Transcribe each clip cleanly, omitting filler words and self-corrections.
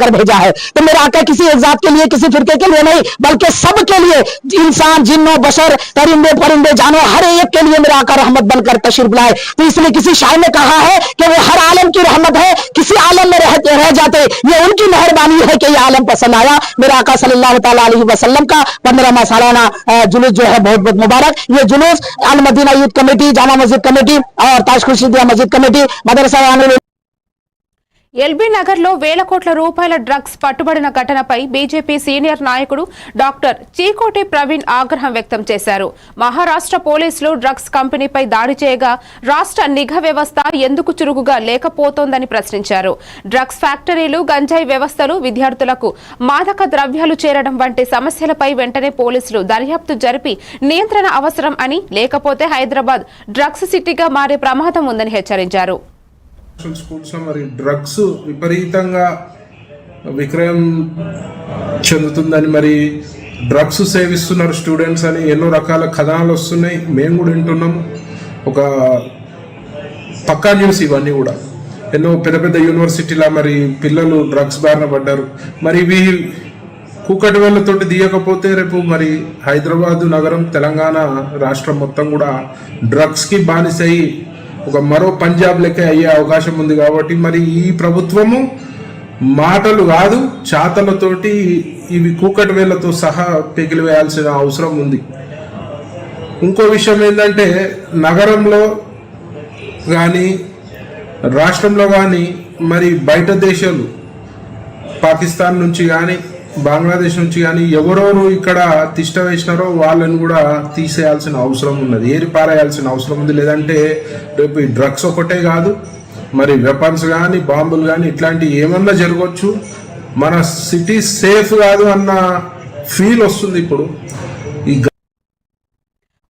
कर भेजा है। तो मेरा आका किसी एक जात के लिए, किसी फिरके के लिए नहीं, बल्कि सब के लिए, इंसान, जिन्नो, बशर, परिंदे, परिंदे, जानवर, हर एक के लिए मेरा आका रहमत बनकर तशरीफ लाए। तो इसलिए किसी शायर ने कहा है कि वो हर आलम की रहमत है, किसी आलम में रह जाते, ये उनकी मेहरबानी है कि ये आलम पसंद आया। मेरा आका सल्लल्लाहु तआला अलैहि वसल्लम का 15वां सालाना जुलूस जो है बहुत बहुत मुबारक। ये जुलूस अल Medina youth committee, Jama Masjid committee और ताज खुर्शीदिया मस्जिद कमेटी, मदरसा ఎల్బీ నగర్లో వేల కోట్ల రూపాయల డ్రగ్స్ పట్టుబడిన ఘటనపై బీజేపీ సీనియర్ నాయకుడు డాక్టర్ చీకోటి ప్రవీణ్ ఆగ్రహం వ్యక్తం చేశారు. మహారాష్ట్ర పోలీసులు డ్రగ్స్ కంపెనీపై దాడి చేయగా రాష్ట్ర నిఘా వ్యవస్థ ఎందుకు చురుకుగా లేకపోతోందని ప్రశ్నించారు. డ్రగ్స్ ఫ్యాక్టరీలు, గంజాయి వ్యవస్థలు, విద్యార్థులకు మాదక ద్రవ్యాలు చేరడం వంటి సమస్యలపై వెంటనే పోలీసులు దర్యాప్తు జరిపి నియంత్రణ అవసరం అని, లేకపోతే హైదరాబాద్ డ్రగ్స్ సిటీగా మారే ప్రమాదం ఉందని హెచ్చరించారు. స్కూల్స్ లో మరి డ్రగ్స్ విపరీతంగా విక్రయం చెందుతుందని, మరి డ్రగ్స్ సేవిస్తున్నారు స్టూడెంట్స్ అని ఎన్నో రకాల కథనాలు వస్తున్నాయి. మేము కూడా వింటున్నాము. ఒక పక్కా న్యూస్ ఇవన్నీ కూడా. ఎన్నో పెద్ద పెద్ద యూనివర్సిటీల మరి పిల్లలు డ్రగ్స్ బారిన పడ్డారు. మరి ఇవి కూకటి వేళ్లతోటి తీయకపోతే రేపు మరి హైదరాబాద్ నగరం, తెలంగాణ రాష్ట్రం మొత్తం కూడా డ్రగ్స్కి బానిసయి ఒక మరో పంజాబ్ లెక్క అయ్యే అవకాశం ఉంది. కాబట్టి మరి ఈ ప్రభుత్వము మాటలు కాదు, చాతలతోటి ఇవి కూకటి వేళ్లతో సహా పెకిలి వేయాల్సిన అవసరం ఉంది. ఇంకో విషయం ఏంటంటే, నగరంలో కానీ రాష్ట్రంలో కానీ మరి బయట దేశాలు, పాకిస్తాన్ నుంచి కానీ బంగ్లాదేశ్ నుంచి కానీ ఎవరెవరు ఇక్కడ తిష్ట వేసినారో వాళ్ళని కూడా తీసేయాల్సిన అవసరం ఉన్నది, ఏరి పారేయాల్సిన అవసరం ఉంది. లేదంటే రేపు ఈ డ్రగ్స్ ఒకటే కాదు, మరి వెపన్స్ కానీ బాంబులు కానీ ఇట్లాంటివి ఏమన్నా జరగవచ్చు. మన సిటీ సేఫ్ కాదు అన్న ఫీల్ వస్తుంది ఇప్పుడు. ఈ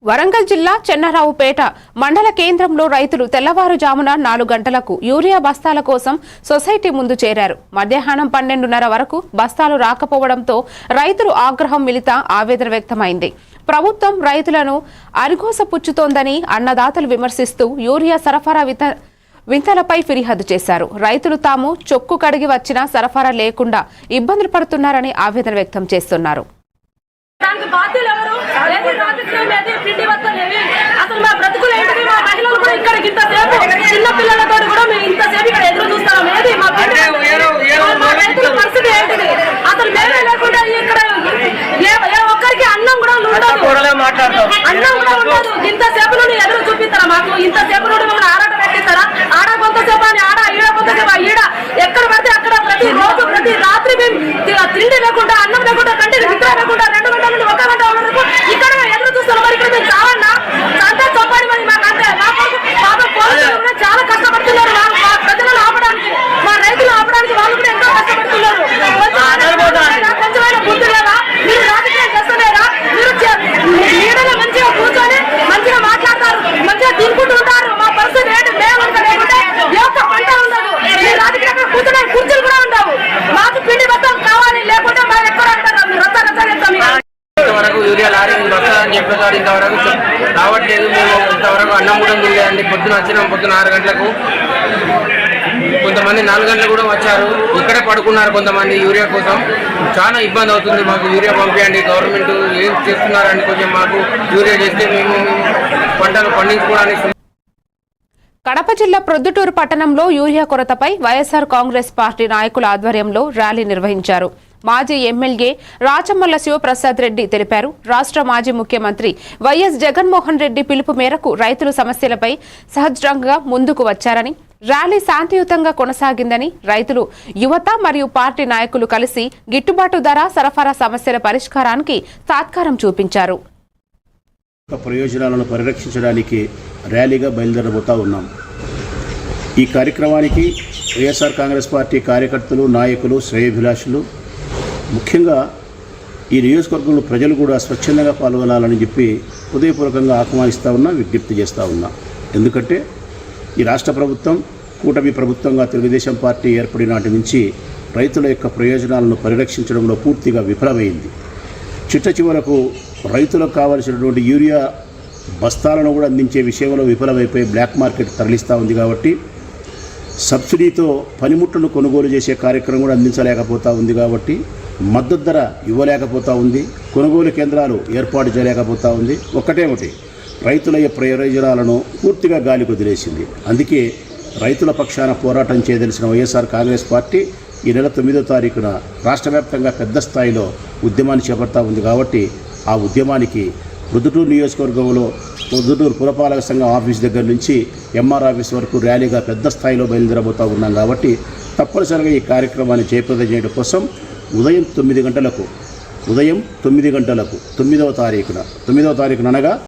వరంగల్ జిల్లా చెన్నరావుపేట మండల కేంద్రంలో రైతులు తెల్లవారుజామున 4 గంటలకు యూరియా బస్తాల కోసం సొసైటీ ముందు చేరారు. మధ్యాహ్నం 12:30 వరకు బస్తాలు రాకపోవడంతో రైతులు ఆగ్రహం మిలిత ఆవేదన వ్యక్తమైంది. ప్రభుత్వం రైతులను అరిగోసపుచ్చుతోందని అన్నదాతలు విమర్శిస్తూ యూరియా సరఫరా వింతలపై ఫిర్యాదు చేశారు. రైతులు తాము చొక్కు కడిగి వచ్చినా సరఫరా లేకుండా ఇబ్బందులు పడుతున్నారని ఆవేదన వ్యక్తం చేస్తున్నారు. అసలు మా బ్రతుకులు ఏంటిది? మా మహిళలు కూడా ఇక్కడికి ఇంతసేపు చిన్న పిల్లలతో కూడా మేము ఇంతసేపు ఇక్కడ ఎదురు చూస్తాం. ఏది మా రైతుల పరిస్థితి ఏంటిది? అసలు మేమే లేకుండా ఇక్కడ ఏ ఒక్కరికి అన్నం కూడా ఉండదు, అన్నం కూడా ఉండదు. ఇంతసేపు నుండి ఎదురు చూపిస్తారా మాకు? ఇంతసేపు నుండి మమ్మల్ని ఆరాట పెట్టిస్తారా? ఆడ కొంతసేపు అని ఆడ, ఈడ కొంతసేపు ఈడ, ఎక్కడ పడితే అక్కడ ప్రతి రోజు ప్రతి రాత్రి మేము తిండి లేకుండా, అన్నం లేకుండా, కంటి నిద్ర లేకుండా 2 గంటల నుండి 1 గంట వరకు ఇక్కడ ఎదురు చూస్తాం. మరి ఇక్కడ మేము చావన్నా అంటే చంపాలి మరి మాకు. అంటే మా పాప పోలీసులు చాలా కష్టపడుతున్నారు మా ప్రజలను ఆపడానికి, మా రైతులు ఆపడానికి వాళ్ళు కూడా ఎంతో కష్టపడుతున్నారు. కొంచెమైనా బుద్ధి లేదా? మీరు రాజకీయం చేస్తలేరా? మీరు నీడలో మంచిగా కూర్చొని మంచిగా మాట్లాడతారు, మంచిగా తినుకుంటుంటారు. మా పరిస్థితి ఏంటి? మేము లేకుంటే ఏ ఒక్క పంట ఉండదు. మీ రాజకీయంగా కూర్చునే కుర్చీలు కూడా ఉండవు. మాకు పిండి మొత్తం కావాలి, లేకుంటే మేము ఎక్కడ అంటారు రచ్చ చెప్తాం. ఇంతవరకు యూరియా లారీ వస్తా అని చెప్పేసారు, ఇంతవరకు రావట్లేదు. మేము ఇంతవరకు అన్నం కూడా తినలేదండి. పొద్దున వచ్చినాం, పొద్దున 6 గంటలకు, కొంతమంది 4 గంటలకు కూడా వచ్చారు. ఇక్కడే పడుకున్నారు కొంతమంది యూరియా కోసం. చాలా ఇబ్బంది అవుతుంది మాకు. యూరియా పంపించండి, గవర్నమెంట్ ఏం చేస్తున్నారండి? కొంచెం మాకు యూరియా చేస్తే మేము పంటలు పండించుకోవడానికి. కడప జిల్లా ప్రొద్దుటూరు పట్టణంలో యూరియా కొరతపై వైఎస్ఆర్ కాంగ్రెస్ పార్టీ నాయకుల ఆధ్వర్యంలో ర్యాలీ నిర్వహించారు. మాజీ ఎమ్మెల్యే రాచమల్ల శివప్రసాద్ రెడ్డి తెలిపారు. రాష్ట్ర మాజీ ముఖ్యమంత్రి వైఎస్ జగన్మోహన్ రెడ్డి పిలుపు మేరకు రైతుల సమస్యలపై సహజంగా ముందుకు వచ్చారని, ర్యాలీ శాంతియుతంగా కొనసాగిందని, రైతులు, యువత మరియు పార్టీ నాయకులు కలిసి గిట్టుబాటు ధర, సరఫరా సమస్యల పరిష్కారానికి సాత్కారం చూపించారు. ప్రయోజనాలను పరిరక్షించడానికి ర్యాలీగా బయలుదేరబోతా ఉన్నాం. ఈ కార్యక్రమానికి వైఎస్ఆర్ కాంగ్రెస్ పార్టీ కార్యకర్తలు, నాయకులు, శ్రేయోభిలాషులు, ముఖ్యంగా ఈ నియోజకవర్గంలో ప్రజలు కూడా స్వచ్ఛందంగా పాల్గొనాలని చెప్పి హృదయపూర్వకంగా ఆహ్వానిస్తూ ఉన్నా, విజ్ఞప్తి చేస్తూ ఉన్నా. ఎందుకంటే ఈ రాష్ట్ర ప్రభుత్వం కూటమి ప్రభుత్వంగా తెలుగుదేశం పార్టీ ఏర్పడిన నాటి నుంచి రైతుల యొక్క ప్రయోజనాలను పరిరక్షించడంలో పూర్తిగా విఫలమైంది. చిట్ట చివరకు రైతులకు కావలసినటువంటి యూరియా బస్తాలను కూడా అందించే విషయంలో విఫలమైపోయి బ్లాక్ మార్కెట్ తరలిస్తూ ఉంది. కాబట్టి సబ్సిడీతో పనిముట్లను కొనుగోలు చేసే కార్యక్రమం కూడా అందించలేకపోతూ ఉంది కాబట్టి మద్దతు ధర ఇవ్వలేకపోతూ ఉంది, కొనుగోలు కేంద్రాలు ఏర్పాటు చేయలేకపోతూ ఉంది. ఒకటి రైతుల ప్రయోజనాలను పూర్తిగా గాలికి వదిలేసింది. అందుకే రైతుల పక్షాన పోరాటం చేయదలిసిన వైఎస్ఆర్ కాంగ్రెస్ పార్టీ ఈ నెల 9వ తారీఖున రాష్ట్ర వ్యాప్తంగా పెద్ద స్థాయిలో ఉద్యమాన్ని చేపడతా ఉంది. కాబట్టి ఆ ఉద్యమానికి ప్రొద్దుటూరు నియోజకవర్గంలో ప్రొద్దుటూరు పురపాలక సంఘం ఆఫీస్ దగ్గర నుంచి ఎంఆర్ ఆఫీస్ వరకు ర్యాలీగా పెద్ద స్థాయిలో బయలుదేరబోతూ ఉన్నాం. కాబట్టి తప్పనిసరిగా ఈ కార్యక్రమాన్ని జయప్రదం చేయడం కోసం ఉదయం 9 గంటలకు 9వ తారీఖున అనగా